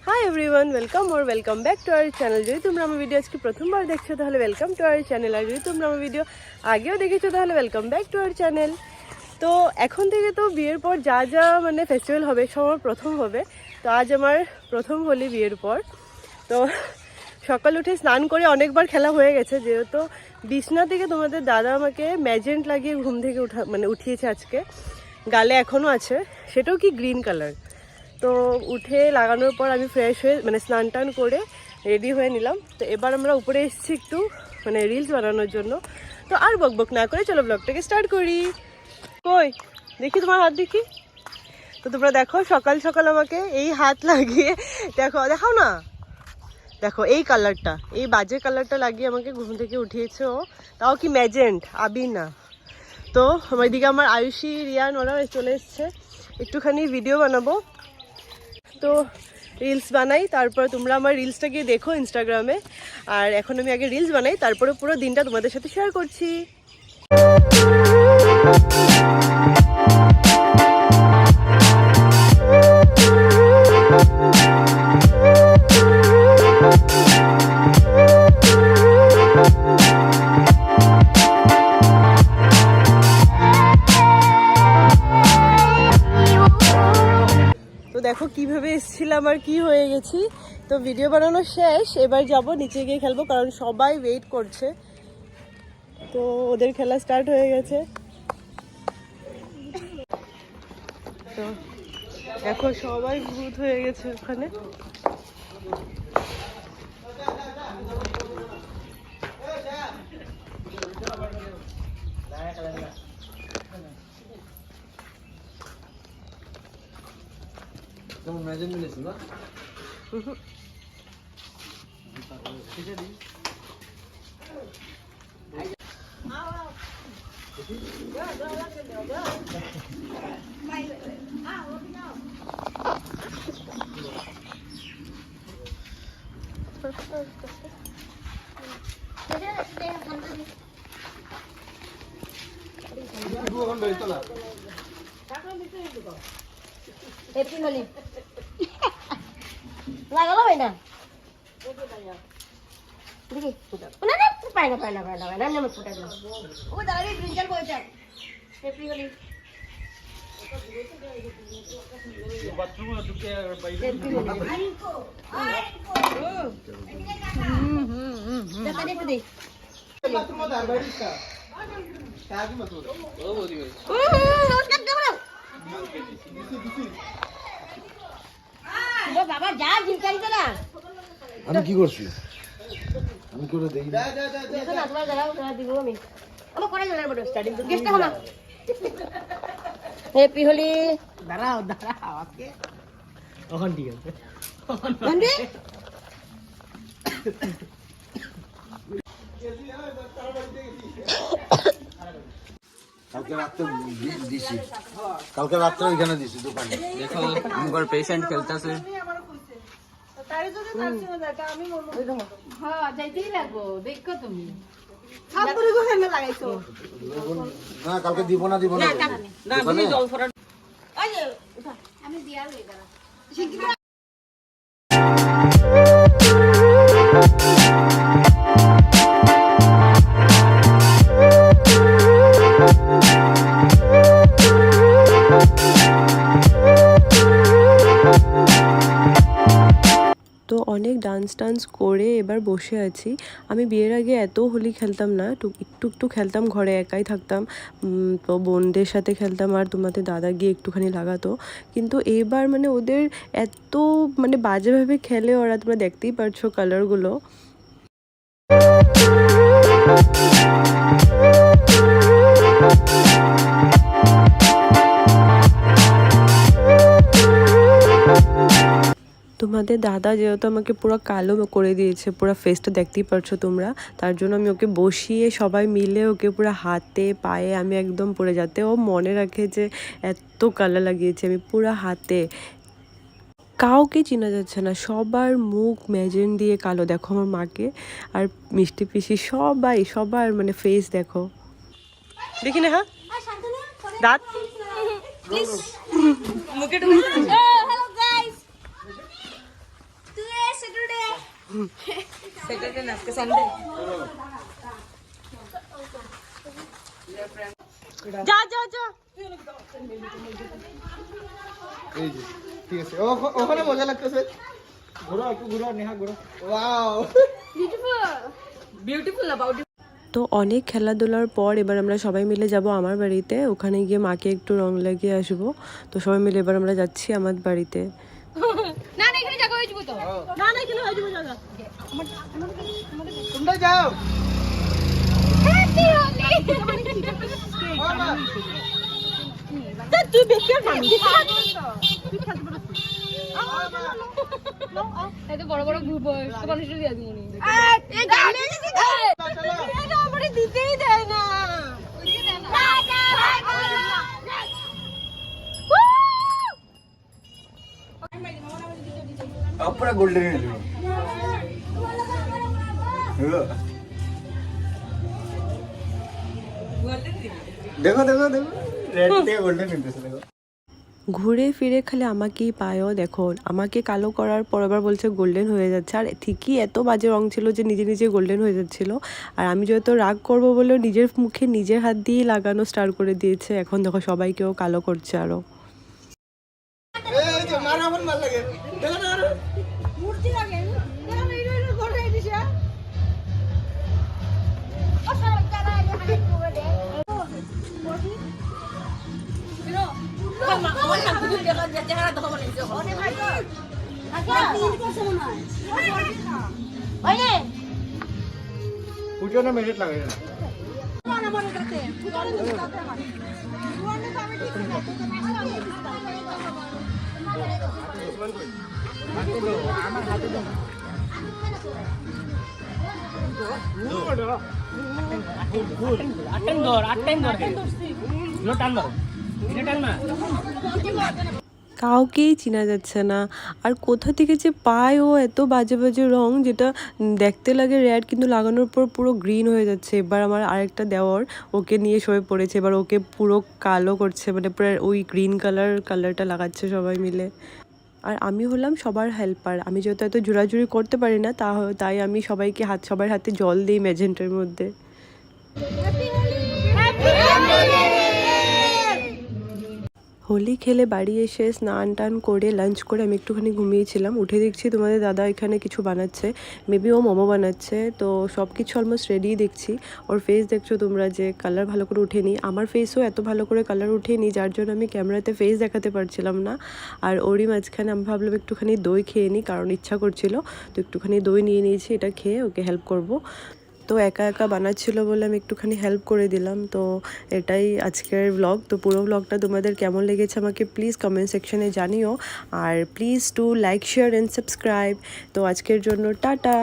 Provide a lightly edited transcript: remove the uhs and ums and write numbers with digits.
Hi everyone, welcome back to our channel. যদি তোমরা আমার ভিডিও আজকে প্রথমবার দেখছো তাহলে ওয়েলকাম টু আওয়ার চ্যানেল, আর যদি তোমরা আমার ভিডিও আগেও দেখেছো তাহলে welcome back to our channel. তো এখন থেকে তো বিয়ের পর যা যা মানে ফেস্টিভ্যাল হবে সব আমার প্রথম হবে। তো আজ আমার প্রথম হোলি বিয়ের পর। তো সকাল উঠে স্নান করে অনেকবার খেলা হয়ে গেছে, যেহেতু বিছনা থেকে তোমাদের দাদা আমাকে ম্যাজেন্ট লাগিয়ে ঘুম থেকে উঠিয়েছে আজকে। গালে এখনও আছে, সেটাও কি গ্রিন কালার। তো উঠে লাগানোর পর আমি ফ্রেশ হয়ে মানে স্নান টান করে রেডি হয়ে নিলাম। তো এবার আমরা উপরে এসেছি একটু মানে রিলস বানানোর জন্য। তো আর বকবক না করে চলো ব্লগটাকে স্টার্ট করি। কই দেখি তোমার হাত দেখি। তো তোমরা দেখো সকাল সকাল আমাকে এই হাত লাগিয়ে দেখাও না, দেখো এই কালারটা, এই বাজে কালারটা লাগিয়ে আমাকে ঘুম থেকে উঠিয়েছে ও, তাও কি ম্যাজেন্ট, আবি না। তো আমার দিকে আমার আয়ুষী, রিয়ান ওরা চলে এসছে, একটুখানি ভিডিও বানাবো। তো রিলস বানাই, তারপর তোমরা আমার রিলসটা গিয়ে দেখো ইনস্টাগ্রামে। আর এখন আমি আগে রিলস বানাই, তারপরে পুরো দিনটা তোমাদের সাথে শেয়ার করছি। দেখো কিভাবে এসেছিলাম আর কি হয়ে গেছি। তো ভিডিও বানানো শেষ, এবার যাব নিচে গিয়ে খেলবো, কারণ সবাই ওয়েট করছে। তো ওদের খেলা স্টার্ট হয়ে গেছে। তো দেখো সবাই ভূত হয়ে গেছে ওখানে। ম্যাজেন্ট মিলেছে না? লাগালো হয় না দেখি না না পায় না আমি ফুটা দিলাম ও দাঁড়াবি প্রিন্টার করেছে হ্যাপি হোলি বাবা যা জিনকারিতে না আমি কি করছি? আমি করে দেখি না। দেখো না তোমার দাঁড়াও দিব আমি আমার করে গেলার বড় স্টার্টিং তো গেস্ট হলো হ্যাপি হোলি দাঁড়াও আজকে ওখান ঠিক আছে বন্ধু কালকে রাত্রে ওইখানে দিছি দোকানে। দেখো আমার পেশেন্ট খেলতেছে। না কালকে দিব না দোকানে। তো অনেক ডান্স করে এবার বসে আছি। আমি বিয়ের আগে এত হোলি খেলতাম না, একটু খেলতাম, ঘরে একাই থাকতাম। তো বোনদের সাথে খেলতাম আর তোমাদের দাদা গিয়ে একটুখানি লাগাতো। কিন্তু এবার মানে ওদের এত মানে বাজেভাবে খেলে ওরা, তোমরা দেখতেই পারছো কালারগুলো। তোমাদের দাদা যেহেতু আমাকে পুরো কালো করে দিয়েছে, পুরো ফেসটা দেখতেই পারছো তোমরা, তার জন্য আমি ওকে বসিয়ে সবাই মিলে ওকে পুরো হাতে পায়ে আমি একদম পরে, যাতে ও মনে রাখে যে এত কালার লাগিয়েছে আমি পুরো হাতে। কাউকে চেনা যাচ্ছে না, সবার মুখ ম্যাজেন্ট দিয়ে কালো। দেখো আমার মাকে আর মিষ্টি পিসি সবার মানে ফেস দেখো। দেখি না, হ্যাঁ দাঁত মুখে স্যাটারডে না আজকে সানডে। যা যা যা এই যে ঠিক আছে ওখানে মজা লাগতেছে ঘোরা একটু ঘোরা নেহা ঘোরা ওয়াও বিউটিফুল অ্যাবাউট তো অনেক খেলাধুলার পর এবার আমরা সবাই মিলে যাব আমার বাড়িতে, ওখানে গিয়ে মাকে একটু রং লাগিয়ে আসবো। তো সবাই মিলে এবার আমরা যাচ্ছি আমার বাড়িতে। না না এখানে জায়গা হয়ে যাবো তো না না এখানে হয়ে যাবে জায়গা। তোমরা যাও হ্যাপি হোলি তুই বেশি আর পারবি এত বড় বড় গ্রুপ হয় মানুষের দিয়ে দিই আমারে দিতেই দেয় না। পুরা গোল্ডেন এলো দেখো দেখো দেখো রেড থেকে গোল্ডেন নিতেছে দেখো। ঘুরে ফিরে খালি আমাকেই পায়ও, দেখো আমাকে কালো করার পর আবার বলছে গোল্ডেন হয়ে যাচ্ছে। আর ঠিকই এত বাজে রং ছিল যে নিজে নিজে গোল্ডেন হয়ে যাচ্ছিল। আর আমি যত রাগ করবো বলেও নিজের মুখে নিজের হাত দিয়েই লাগানো স্টার্ট করে দিয়েছে। এখন দেখো সবাইকেও কালো করছে আরো। এই যে মার আমার মার লাগে দেখো না মূর্তি লাগে না না এই গোল হয়ে দিছে ও সারা জায়গা হাতে করে দে আমার সাথে দুই টাকা চেহারা দেখো মানে অনেক ভাই আচ্ছা তিন করছে মনে হয় ওইনে পুজো না মেরিট লাগে না আমার কাছে কাউকেই চেনা যাচ্ছে না। আর কোথা থেকে যে পায় ও এত বাজে বাজে রং, যেটা দেখতে লাগে রেড কিন্তু লাগানোর পর পুরো গ্রিন হয়ে যাচ্ছে। এবার আমার আরেকটা দেওয়ার ওকে নিয়ে শুয়ে পড়েছে, এবার ওকে পুরো কালো করছে, মানে পুরো ওই গ্রিন কালারটা লাগাচ্ছে সবাই মিলে। আর আমি হলাম সবার হেল্পার। আমি যেহেতু এত জোড়াজুড়ি করতে পারি না, তাই আমি সবাইকে সবার হাতে জল দিই ম্যাজেন্টার মধ্যে। হোলি খেলে বাড়ি এসে স্নান টান করে লাঞ্চ করে আমি একটুখানি ঘুমিয়েছিলাম। উঠে দেখছি তোমাদের দাদা এখানে কিছু বানাচ্ছে, মেবি ও মোমো বানাচ্ছে। তো সব কিছু অলমোস্ট রেডি দেখছি। ওর ফেস দেখছো তোমরা যে কালার ভালো করে উঠেনি, আমার ফেসও এত ভালো করে কালার উঠেনি, যার জন্য আমি ক্যামেরাতে ফেস দেখাতে পারছিলাম না। আর ওরই মাঝখানে আমি ভাবলাম একটুখানি দই খেয়ে নিই, কারণ ইচ্ছা করছিল। তো একটুখানি দই নিয়ে নিয়েছি, এটা খেয়ে ওকে হেল্প করব। তো একা একা বানাচ্ছিল বলে আমি একটুখানি হেল্প করে দিলাম। তো এটাই আজকের ব্লগ। তো পুরো ব্লগটা তোমাদের কেমন লেগেছে আমাকে প্লিজ কমেন্ট সেকশনে জানিও। আর please to like share and subscribe. তো আজকের জন্য টাটা।